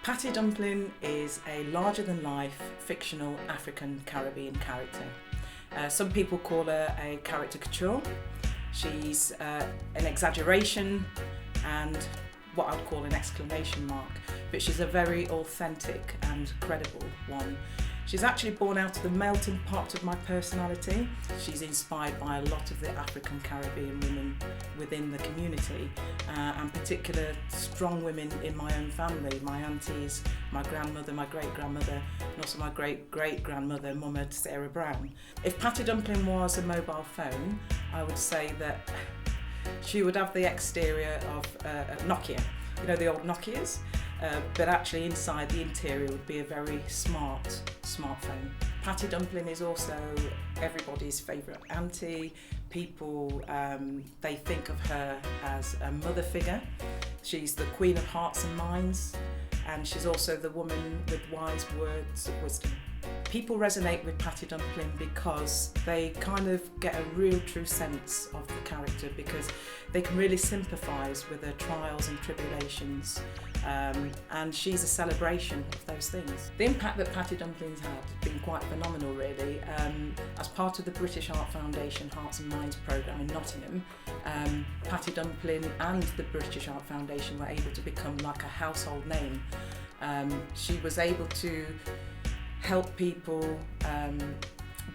Patty Dumplin is a larger-than-life fictional African Caribbean character. Some people call her a caricature. She's an exaggeration and what I'd call an exclamation mark, but she's a very authentic and credible one. She's actually born out of the melting pot of my personality. She's inspired by a lot of the African Caribbean women within the community, and particular strong women in my own family, my aunties, my grandmother, my great-grandmother, and also my great-great-grandmother, Mama Sarah Brown. If Patty Dumplin was a mobile phone, I would say that she would have the exterior of a Nokia, you know, the old Nokias, but actually inside the interior would be a very smartphone. Patty Dumplin is also everybody's favourite auntie. People, they think of her as a mother figure. She's the queen of hearts and minds, and she's also the woman with wise words of wisdom. People resonate with Patty Dumplin because they kind of get a real true sense of the character, because they can really sympathise with her trials and tribulations, and she's a celebration of those things. The impact that Patty Dumplin's had has been quite phenomenal, really. As part of the British Art Foundation Hearts and Minds programme in Nottingham, Patty Dumplin and the British Art Foundation were able to become like a household name. She was able to help people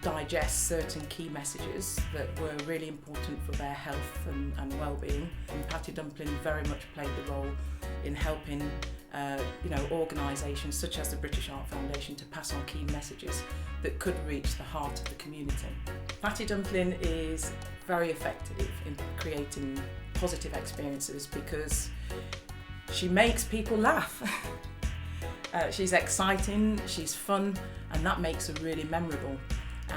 digest certain key messages that were really important for their health and well-being. And Patty Dumplin very much played the role in helping organisations such as the British Art Foundation to pass on key messages that could reach the heart of the community. Patty Dumplin is very effective in creating positive experiences because she makes people laugh. She's exciting, she's fun, and that makes her really memorable.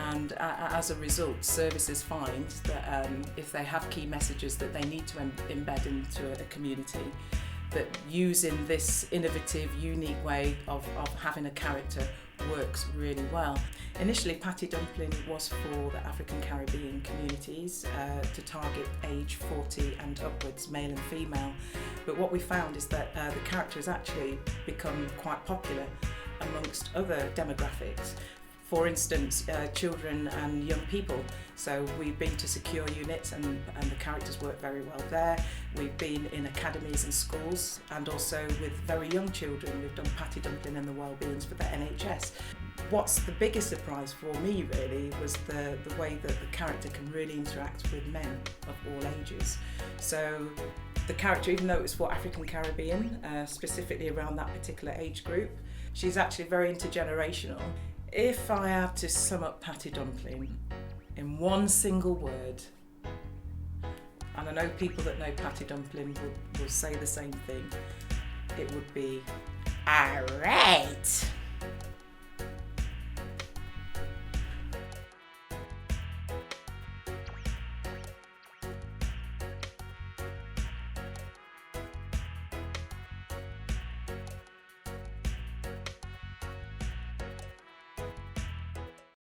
And as a result, services find that if they have key messages that they need to embed into a community, that using this innovative, unique way of having a character works really well. Initially, Patty Dumplin was for the African Caribbean communities to target age 40 and upwards, male and female. But what we found is that the character has actually become quite popular amongst other demographics. For instance, children and young people. So we've been to secure units and the characters work very well there. We've been in academies and schools, and also with very young children. We've done Patty Dumplin and the Wellbeings for the NHS. What's the biggest surprise for me really was the way that the character can really interact with men of all ages. So the character, even though it was for African Caribbean, specifically around that particular age group, she's actually very intergenerational. If I had to sum up Patty Dumplin in one single word, and I know people that know Patty Dumplin will say the same thing, it would be alright.